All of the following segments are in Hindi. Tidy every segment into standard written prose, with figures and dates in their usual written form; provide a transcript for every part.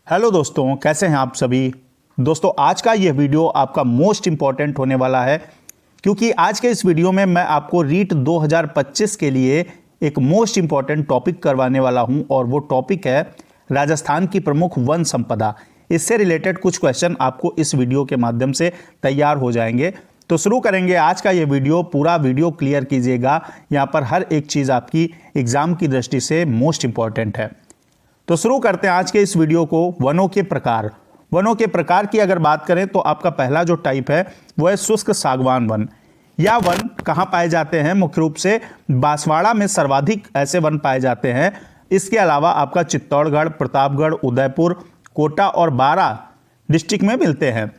हेलो दोस्तों, कैसे हैं आप सभी। दोस्तों, आज का यह वीडियो आपका मोस्ट इंपॉर्टेंट होने वाला है क्योंकि आज के इस वीडियो में मैं आपको रीट 2025 के लिए एक मोस्ट इंपॉर्टेंट टॉपिक करवाने वाला हूं और वो टॉपिक है राजस्थान की प्रमुख वन संपदा। इससे रिलेटेड कुछ क्वेश्चन आपको इस वीडियो के माध्यम से तैयार हो जाएंगे। तो शुरू करेंगे आज का ये वीडियो। पूरा वीडियो क्लियर कीजिएगा, यहाँ पर हर एक चीज़ आपकी एग्जाम की दृष्टि से मोस्ट इंपॉर्टेंट है। तो शुरू करते हैं आज के इस वीडियो को। वनों के प्रकार। वनों के प्रकार की अगर बात करें तो आपका पहला जो टाइप है वो है शुष्क सागवान वन। यह वन कहाँ पाए जाते हैं? मुख्य रूप से बांसवाड़ा में सर्वाधिक ऐसे वन पाए जाते हैं। इसके अलावा आपका चित्तौड़गढ़, प्रतापगढ़, उदयपुर, कोटा और बारां डिस्ट्रिक्ट में मिलते हैं।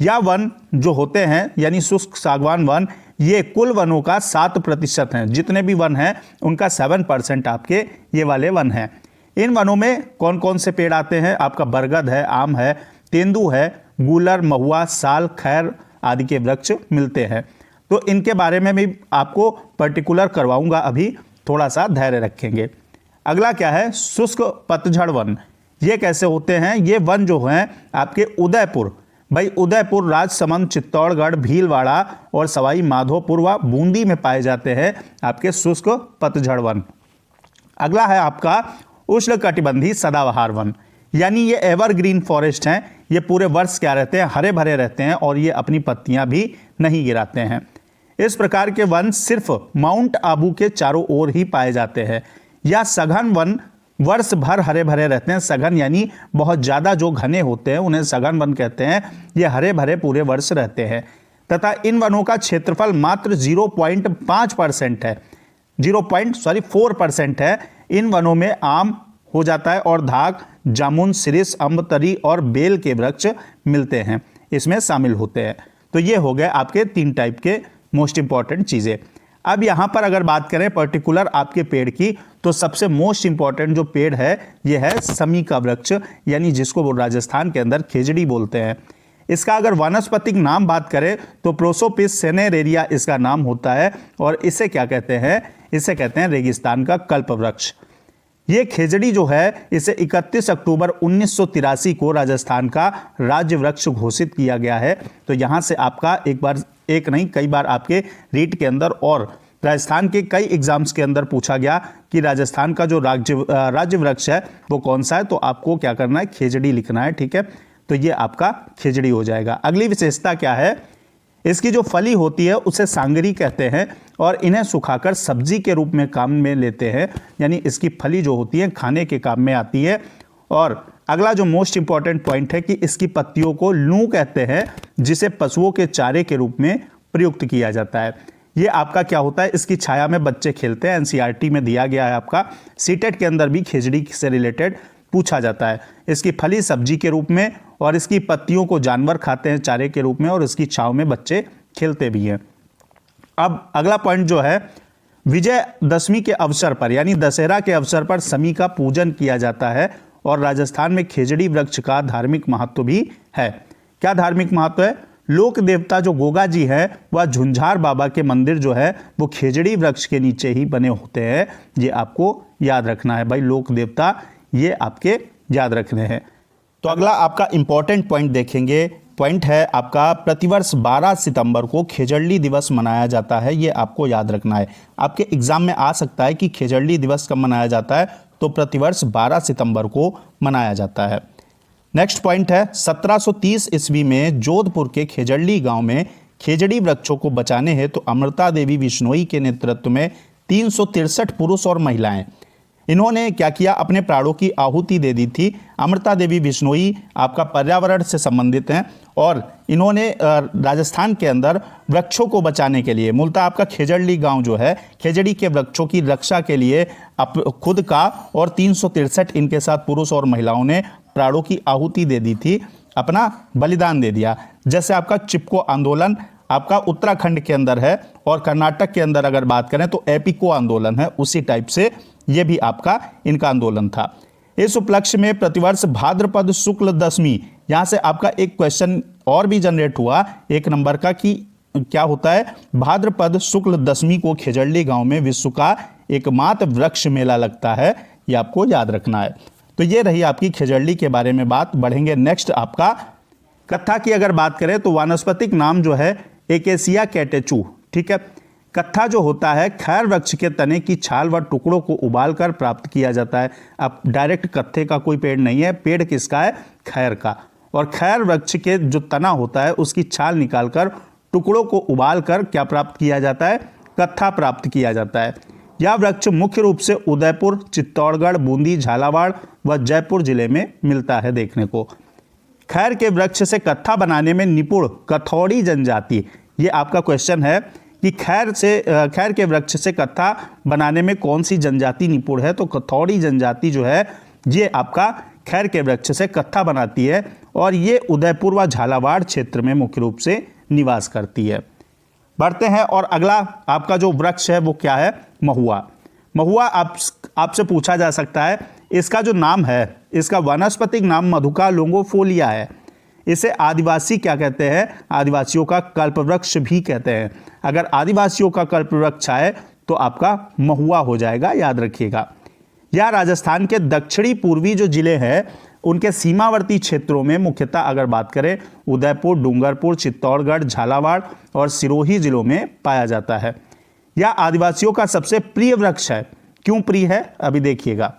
यह वन जो होते हैं यानी शुष्क सागवान वन, ये कुल वनों का 7% हैं। जितने भी वन हैं उनका 7% आपके ये वाले वन हैं। इन वनों में कौन कौन से पेड़ आते हैं? आपका बरगद है, आम है, तेंदू है, गूलर, महुआ, साल, खैर आदि के वृक्ष मिलते हैं। तो इनके बारे में भी आपको पर्टिकुलर करवाऊंगा, अभी थोड़ा सा धैर्य रखेंगे। अगला क्या है? शुष्क पतझड़ वन। ये कैसे होते हैं? ये वन जो हैं आपके उदयपुर, भाई उदयपुर, राजसमंद, चित्तौड़गढ़, भीलवाड़ा और सवाई माधोपुर व बूंदी में पाए जाते हैं आपके शुष्क पतझड़ वन। अगला है आपका उष्णकटिबंधीय सदाबहार वन, यानी ये एवरग्रीन फॉरेस्ट हैं। ये पूरे वर्ष क्या रहते हैं? हरे भरे रहते हैं और ये अपनी पत्तियां भी नहीं गिराते हैं। इस प्रकार के वन सिर्फ माउंट आबू के चारों ओर ही पाए जाते हैं। या सघन वन वर्ष भर हरे भरे रहते हैं। सघन यानी बहुत ज़्यादा जो घने होते हैं उन्हें सघन वन कहते हैं। ये हरे भरे पूरे वर्ष रहते हैं तथा इन वनों का क्षेत्रफल मात्र 0.5% है। 4% है। इन वनों में आम हो जाता है और धाक, जामुन, सिरिस, अम्बतरी और बेल के वृक्ष मिलते हैं, इसमें शामिल होते हैं। तो ये हो गए आपके 3 टाइप के मोस्ट इंपॉर्टेंट चीज़ें। अब यहाँ पर अगर बात करें पर्टिकुलर आपके पेड़ की, तो सबसे मोस्ट इंपॉर्टेंट जो पेड़ है ये है समी का वृक्ष, यानी जिसको वो राजस्थान के अंदर खेजड़ी बोलते हैं। इसका अगर वानस्पतिक नाम बात करें तो प्रोसोपिस सेनेरेरिया इसका नाम होता है और इसे क्या कहते हैं? इसे कहते हैं रेगिस्तान का कल्प वृक्ष। ये खेजड़ी जो है इसे 31 अक्टूबर 1983 को राजस्थान का राज्य वृक्ष घोषित किया गया है। तो यहाँ से आपका एक नहीं कई बार आपके रीट के अंदर और राजस्थान के कई एग्जाम्स के अंदर पूछा गया कि राजस्थान का जो राज्य वृक्ष है वो कौन सा है। तो आपको क्या करना है? खेजड़ी लिखना है, ठीक है। तो ये आपका खेजड़ी हो जाएगा। अगली विशेषता क्या है? इसकी जो फली होती है उसे सांगरी कहते हैं और इन्हें सुखाकर सब्जी के रूप में काम में लेते हैं, यानी इसकी फली जो होती है खाने के काम में आती है। और अगला जो मोस्ट इंपॉर्टेंट पॉइंट है कि इसकी पत्तियों को लू कहते हैं, जिसे पशुओं के चारे के रूप में प्रयुक्त किया जाता है। ये आपका क्या होता है? इसकी छाया में बच्चे खेलते हैं। एनसीईआरटी में दिया गया है। आपका सीटेट के अंदर भी खेजड़ी से रिलेटेड पूछा जाता है। इसकी फली सब्जी के रूप में और इसकी पत्तियों को जानवर खाते हैं चारे के रूप में और इसकी छांव में बच्चे खेलते भी हैं। अब अगला पॉइंट जो है, विजयदशमी के अवसर पर यानी दशहरा के अवसर पर समी का पूजन किया जाता है और राजस्थान में खेजड़ी वृक्ष का धार्मिक महत्व भी है। क्या धार्मिक महत्व है? लोक देवता जो गोगा जी है वह झुंझार बाबा के मंदिर जो है वो खेजड़ी वृक्ष के नीचे ही बने होते हैं। ये आपको याद रखना है भाई, लोक देवता ये आपके याद रखने हैं। तो अगला आपका इंपॉर्टेंट पॉइंट देखेंगे। पॉइंट है आपका प्रतिवर्ष 12 सितंबर को खेजड़ी दिवस मनाया जाता है। ये आपको याद रखना है। आपके एग्जाम में आ सकता है कि खेजड़ी दिवस कब मनाया जाता है, तो प्रतिवर्ष 12 सितंबर को मनाया जाता है। नेक्स्ट पॉइंट है 1730 ईस्वी में जोधपुर के खेजड़ी गांव में खेजड़ी वृक्षों को बचाने हेतु तो अमृता देवी बिश्नोई के नेतृत्व में 363 पुरुष और महिलाएं, इन्होंने क्या किया? अपने प्राणों की आहुति दे दी थी। अमृता देवी बिश्नोई आपका पर्यावरण से संबंधित हैं और इन्होंने राजस्थान के अंदर वृक्षों को बचाने के लिए, मूलतः आपका खेजड़ी गांव जो है खेजड़ी के वृक्षों की रक्षा के लिए खुद का और 363 इनके साथ पुरुष और महिलाओं ने प्राणों की आहुति दे दी थी, अपना बलिदान दे दिया। जैसे आपका चिपको आंदोलन आपका उत्तराखंड के अंदर है और कर्नाटक के अंदर अगर बात करें तो एपिको आंदोलन है, उसी टाइप से ये भी आपका इनका आंदोलन था। इस उपलक्ष्य में प्रतिवर्ष भाद्रपद शुक्ल दशमी, यहाँ से आपका एक क्वेश्चन और भी जनरेट हुआ 1 नंबर का कि क्या होता है? भाद्रपद शुक्ल दशमी को खेजड़ी गांव में विश्व का एकमात्र वृक्ष मेला लगता है। ये आपको याद रखना है। तो ये रही आपकी खेजड़ली के बारे में बात। बढ़ेंगे नेक्स्ट आपका कत्था की अगर बात करें तो वानस्पतिक नाम जो है एकेसिया कैटेचू। ठीक है, कत्था जो होता है खैर वृक्ष के तने की छाल व टुकड़ों को उबालकर प्राप्त किया जाता है। अब डायरेक्ट कत्थे का कोई पेड़ नहीं है, पेड़ किसका है? खैर का। और खैर वृक्ष के जो तना होता है उसकी छाल निकालकर टुकड़ों को उबालकर क्या प्राप्त किया जाता है? कत्था प्राप्त किया जाता है। यह वृक्ष मुख्य रूप से उदयपुर, चित्तौड़गढ़, बूंदी, झालावाड़ व जयपुर जिले में मिलता है देखने को। खैर के वृक्ष से कत्था बनाने में निपुण कथौड़ी जनजाति, ये आपका क्वेश्चन है कि खैर के वृक्ष से कत्था बनाने में कौन सी जनजाति निपुण है? तो कथौड़ी जनजाति जो है ये आपका खैर के वृक्ष से कत्था बनाती है और ये उदयपुर व झालावाड़ क्षेत्र में मुख्य रूप से निवास करती है। बढ़ते हैं और अगला आपका जो वृक्ष है वो क्या है? महुआ। महुआ आपसे पूछा जा सकता है, इसका जो नाम है, इसका वानस्पतिक नाम मधुका लोंगोफोलिया है। इसे आदिवासी क्या कहते हैं? आदिवासियों का कल्पवृक्ष भी कहते हैं। अगर आदिवासियों का कल्पवृक्ष है तो आपका महुआ हो जाएगा, याद रखिएगा। यह राजस्थान के दक्षिणी पूर्वी जो जिले हैं उनके सीमावर्ती क्षेत्रों में मुख्यतः अगर बात करें उदयपुर, डूंगरपुर, चित्तौड़गढ़, झालावाड़ और सिरोही जिलों में पाया जाता है। यह आदिवासियों का सबसे प्रिय वृक्ष है। क्यों प्रिय है? अभी देखिएगा।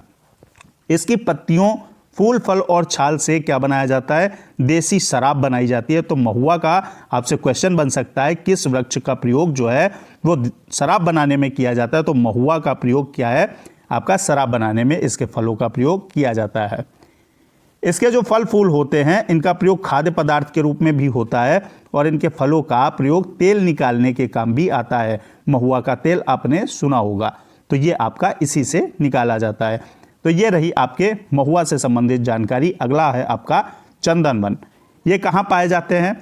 इसकी पत्तियों, फूल, फल और छाल से क्या बनाया जाता है? देसी शराब बनाई जाती है। तो महुआ का आपसे क्वेश्चन बन सकता है किस वृक्ष का प्रयोग जो है वो शराब बनाने में किया जाता है? तो महुआ का प्रयोग क्या है? आपका शराब बनाने में इसके फलों का प्रयोग किया जाता है। इसके जो फल फूल होते हैं इनका प्रयोग खाद्य पदार्थ के रूप में भी होता है और इनके फलों का प्रयोग तेल निकालने के काम भी आता है। महुआ का तेल आपने सुना होगा, तो ये आपका इसी से निकाला जाता है। तो ये रही आपके महुआ से संबंधित जानकारी। अगला है आपका चंदन वन। ये कहाँ पाए जाते हैं?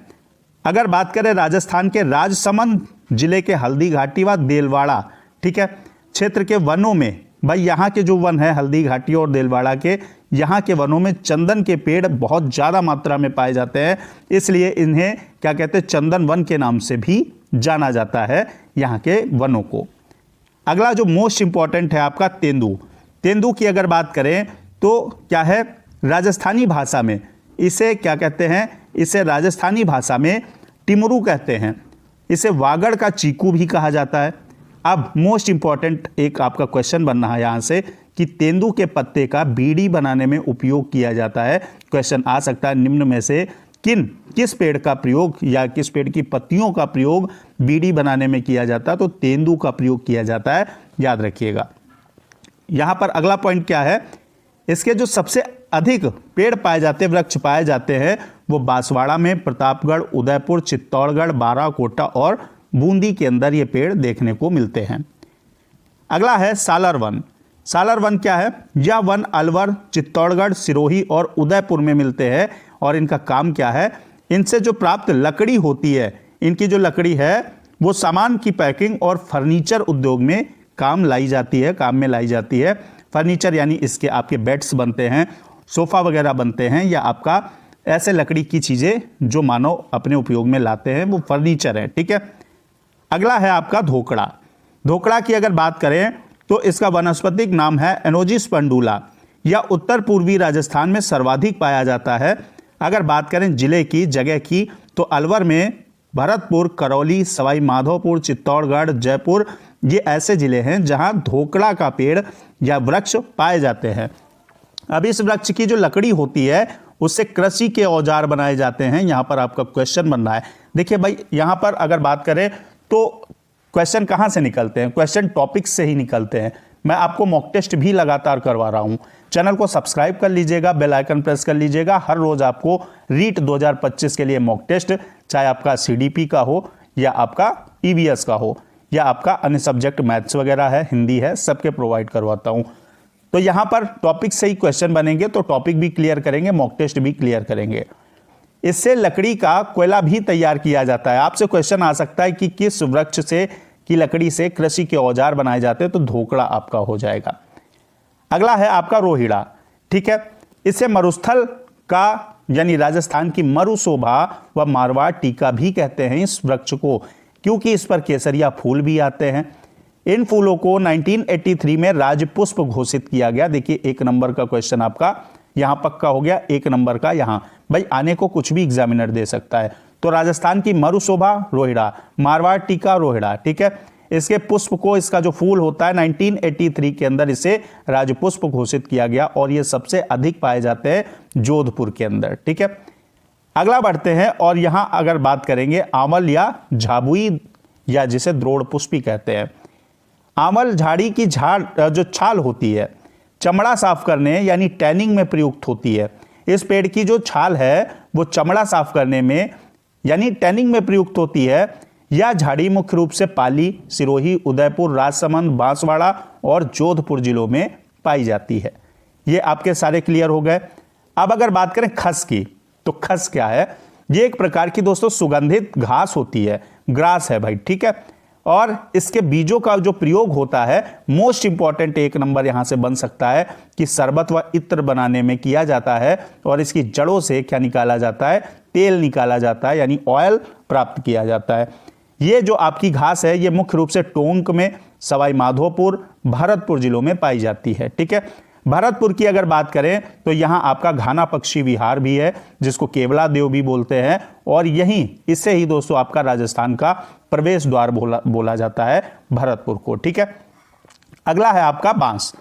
अगर बात करें राजस्थान के राजसमंद जिले के हल्दी घाटी व देलवाड़ा, ठीक है, क्षेत्र के वनों में, भाई यहाँ के जो वन है हल्दी घाटी और देलवाड़ा के, यहाँ के वनों में चंदन के पेड़ बहुत ज़्यादा मात्रा में पाए जाते हैं, इसलिए इन्हें क्या कहते हैं? चंदन वन के नाम से भी जाना जाता है यहाँ के वनों को। अगला जो मोस्ट इंपॉर्टेंट है आपका तेंदू। तेंदू की अगर बात करें तो क्या है? राजस्थानी भाषा में इसे क्या कहते हैं? इसे राजस्थानी भाषा में टिमरू कहते हैं। इसे वागड़ का चीकू भी कहा जाता है। अब मोस्ट इंपॉर्टेंट एक आपका क्वेश्चन बन रहा है यहाँ से कि तेंदू के पत्ते का बीड़ी बनाने में उपयोग किया जाता है। क्वेश्चन आ सकता है निम्न में से किस पेड़ का प्रयोग या किस पेड़ की पत्तियों का प्रयोग बीड़ी बनाने में किया जाता है? तो तेंदू का प्रयोग किया जाता है, याद रखिएगा। यहाँ पर अगला पॉइंट क्या है? इसके जो सबसे अधिक पेड़ पाए जाते हैं, वृक्ष पाए जाते हैं, वो बांसवाड़ा में, प्रतापगढ़, उदयपुर, चित्तौड़गढ़, बाराकोटा और बूंदी के अंदर ये पेड़ देखने को मिलते हैं। अगला है सालर वन। सालर वन क्या है? यह वन अलवर, चित्तौड़गढ़, सिरोही और उदयपुर में मिलते हैं और इनका काम क्या है? इनसे जो प्राप्त लकड़ी होती है, इनकी जो लकड़ी है वो सामान की पैकिंग और फर्नीचर उद्योग में काम में लाई जाती है। फर्नीचर यानी इसके आपके बेड्स बनते हैं, सोफ़ा वगैरह बनते हैं, या आपका ऐसे लकड़ी की चीज़ें जो मानव अपने उपयोग में लाते हैं वो फर्नीचर है, ठीक है। अगला है आपका धोकड़ा। धोकड़ा की अगर बात करें तो इसका वनस्पतिक नाम है एनोजिस पंडुला। यह उत्तर पूर्वी राजस्थान में सर्वाधिक पाया जाता है। अगर बात करें जिले की, जगह की, तो अलवर में, भरतपुर, करौली, सवाई माधोपुर, चित्तौड़गढ़, जयपुर, ये ऐसे जिले हैं जहां धोकड़ा का पेड़ या वृक्ष पाए जाते हैं। अब इस वृक्ष की जो लकड़ी होती है उससे कृषि के औजार बनाए जाते हैं। यहाँ पर आपका क्वेश्चन बन रहा है। देखिए भाई, यहाँ पर अगर बात करें तो क्वेश्चन कहाँ से निकलते हैं? क्वेश्चन टॉपिक्स से ही निकलते हैं। मैं आपको मॉक टेस्ट भी लगातार करवा रहा हूँ। चैनल को सब्सक्राइब कर लीजिएगा, बेल आइकन प्रेस कर लीजिएगा। हर रोज़ आपको रीट 2025 के लिए मॉक टेस्ट, चाहे आपका CDP का हो या आपका EVS का हो या आपका अन्य सब्जेक्ट मैथ्स वगैरह है, हिंदी है, सबके प्रोवाइड करवाता हूँ। तो यहाँ पर टॉपिक से ही क्वेश्चन बनेंगे, तो टॉपिक भी क्लियर करेंगे, मॉक टेस्ट भी क्लियर करेंगे। इससे लकड़ी का कोयला भी तैयार किया जाता है। आपसे क्वेश्चन आ सकता है कि किस वृक्ष से की लकड़ी से कृषि के औजार बनाए जाते हैं? तो धोकड़ा आपका हो जाएगा। अगला है आपका रोहिड़ा, ठीक है। इसे मरुस्थल का यानी राजस्थान की मरुशोभा व मारवाड़ टीका भी कहते हैं इस वृक्ष को, क्योंकि इस पर केसरिया फूल भी आते हैं। इन फूलों को 1983 में राजपुष्प घोषित किया गया। देखिए 1 नंबर का क्वेश्चन आपका यहां पक्का हो गया, 1 नंबर का यहां भाई आने को कुछ भी एग्जामिनर दे सकता है। तो राजस्थान की मरुशोभा रोहिड़ा, मारवाड़ टीका रोहिड़ा, ठीक है। इसके पुष्प को, इसका जो फूल होता है 1983 के अंदर इसे राजपुष्प घोषित किया गया और ये सबसे अधिक पाए जाते हैं जोधपुर के अंदर, ठीक है। अगला बढ़ते हैं और यहां अगर बात करेंगे आंवल या झाबुई या जिसे द्रोण पुष्पी कहते हैं। आंवल झाड़ी की जो छाल होती है चमड़ा साफ करने यानी टैनिंग में प्रयुक्त होती है। इस पेड़ की जो छाल है वो चमड़ा साफ करने में यानी टैनिंग में प्रयुक्त होती है। यह झाड़ी मुख्य रूप से पाली, सिरोही, उदयपुर, राजसमंद, बांसवाड़ा और जोधपुर जिलों में पाई जाती है। ये आपके सारे क्लियर हो गए। अब अगर बात करें खस की, तो खस क्या है? ये एक प्रकार की दोस्तों सुगंधित घास होती है, ग्रास है भाई, ठीक है। और इसके बीजों का जो प्रयोग होता है, मोस्ट इंपॉर्टेंट 1 नंबर यहां से बन सकता है कि शरबत व इत्र बनाने में किया जाता है। और इसकी जड़ों से क्या निकाला जाता है? तेल निकाला जाता है, यानी ऑयल प्राप्त किया जाता है। ये जो आपकी घास है ये मुख्य रूप से टोंक में, सवाई माधोपुर, भरतपुर जिलों में पाई जाती है, ठीक है। भरतपुर की अगर बात करें तो यहां आपका घाना पक्षी विहार भी है जिसको केवला देव भी बोलते हैं, और यहीं इससे ही दोस्तों आपका राजस्थान का प्रवेश द्वार बोला जाता है भरतपुर को, ठीक है। अगला है आपका बांस।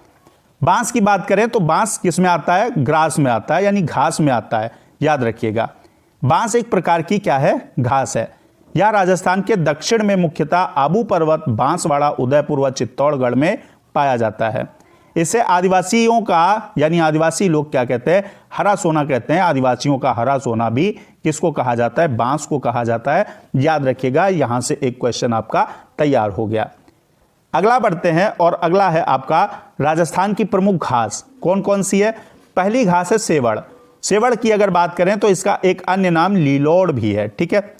बांस की बात करें तो बांस किस में आता है? ग्रास में आता है, यानी घास में आता है, याद रखिएगा। बांस एक प्रकार की क्या है? घास है। यह राजस्थान के दक्षिण में मुख्यतः आबू पर्वत, बांसवाड़ा, उदयपुर व चित्तौड़गढ़ में पाया जाता है। इसे आदिवासियों का यानी आदिवासी लोग क्या कहते हैं? हरा सोना कहते हैं। आदिवासियों का हरा सोना भी किसको कहा जाता है? बांस को कहा जाता है। याद रखिएगा, यहां से एक क्वेश्चन आपका तैयार हो गया। अगला बढ़ते हैं और अगला है आपका राजस्थान की प्रमुख घास। कौन कौन सी है? पहली घास है सेवड़। सेवड़ की अगर बात करें तो इसका एक अन्य नाम लीलोड़ भी है, ठीक है।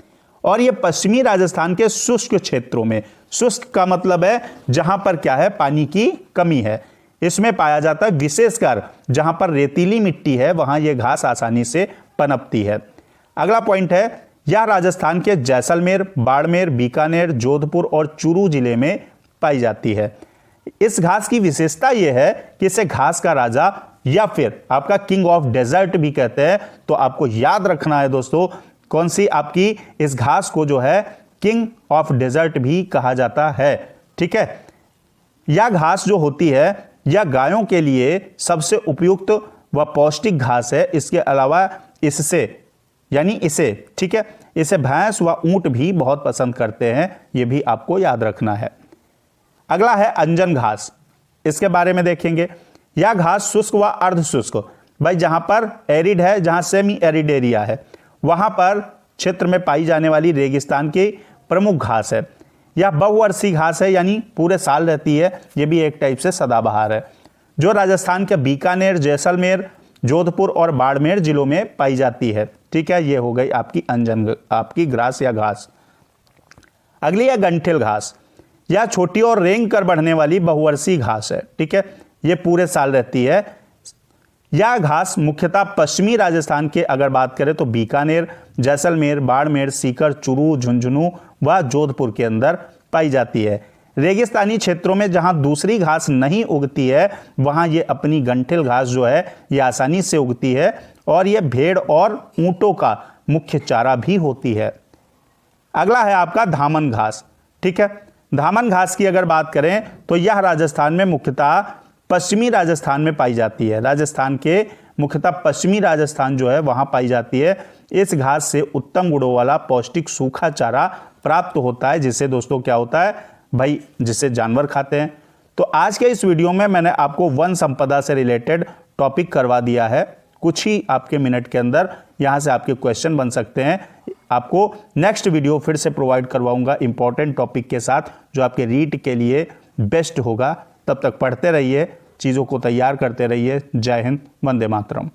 और यह पश्चिमी राजस्थान के शुष्क क्षेत्रों में, शुष्क का मतलब है जहां पर क्या है? पानी की कमी है, इसमें पाया जाता है। विशेषकर जहां पर रेतीली मिट्टी है वहां यह घास आसानी से पनपती है। अगला पॉइंट है, यह राजस्थान के जैसलमेर, बाड़मेर, बीकानेर, जोधपुर और चूरू जिले में पाई जाती है। इस घास की विशेषता यह है कि इसे घास का राजा या फिर आपका किंग ऑफ डेजर्ट भी कहते हैं। तो आपको याद रखना है दोस्तों, कौन सी आपकी इस घास को जो है किंग ऑफ डेजर्ट भी कहा जाता है, ठीक है। यह घास जो होती है यह गायों के लिए सबसे उपयुक्त व पौष्टिक घास है। इसके अलावा इससे यानी इसे, ठीक है, इसे भैंस व ऊंट भी बहुत पसंद करते हैं, यह भी आपको याद रखना है। अगला है अंजन घास। इसके बारे में देखेंगे। यह घास शुष्क व अर्ध शुष्क, भाई जहां पर एरिड है, जहां सेमी एरिड एरिया है, वहां पर क्षेत्र में पाई जाने वाली रेगिस्तान की प्रमुख घास है। यह बहुवर्षीय घास है, यानी पूरे साल रहती है। यह भी एक टाइप से सदाबहार है, जो राजस्थान के बीकानेर, जैसलमेर, जोधपुर और बाड़मेर जिलों में पाई जाती है, ठीक है। यह हो गई आपकी अंजन, आपकी ग्रास या घास। अगली है गंठिल घास। यह छोटी और रेंग कर बढ़ने वाली बहुवर्षीय घास है, ठीक है। यह पूरे साल रहती है। यह घास मुख्यतः पश्चिमी राजस्थान के अगर बात करें तो बीकानेर, जैसलमेर, बाड़मेर, सीकर, चूरू, झुंझुनू व जोधपुर के अंदर पाई जाती है। रेगिस्तानी क्षेत्रों में जहां दूसरी घास नहीं उगती है वहां ये अपनी गंठिल घास जो है ये आसानी से उगती है, और ये भेड़ और ऊंटों का मुख्य चारा भी होती है। अगला है आपका धामन घास, ठीक है। धामन घास की अगर बात करें तो यह राजस्थान में मुख्यतः पश्चिमी राजस्थान में पाई जाती है। राजस्थान के मुख्यतः पश्चिमी राजस्थान जो है वहां पाई जाती है। इस घास से उत्तम गुणों वाला पौष्टिक सूखा चारा प्राप्त होता है, जिससे दोस्तों क्या होता है भाई, जिससे जानवर खाते हैं। तो आज के इस वीडियो में मैंने आपको वन संपदा से रिलेटेड टॉपिक करवा दिया है। कुछ ही आपके मिनट के अंदर यहां से आपके क्वेश्चन बन सकते हैं। आपको नेक्स्ट वीडियो फिर से प्रोवाइड करवाऊंगा इंपॉर्टेंट टॉपिक के साथ, जो आपके रीट के लिए बेस्ट होगा। तब तक पढ़ते रहिए, चीज़ों को तैयार करते रहिए। जय हिंद, वंदे मातरम।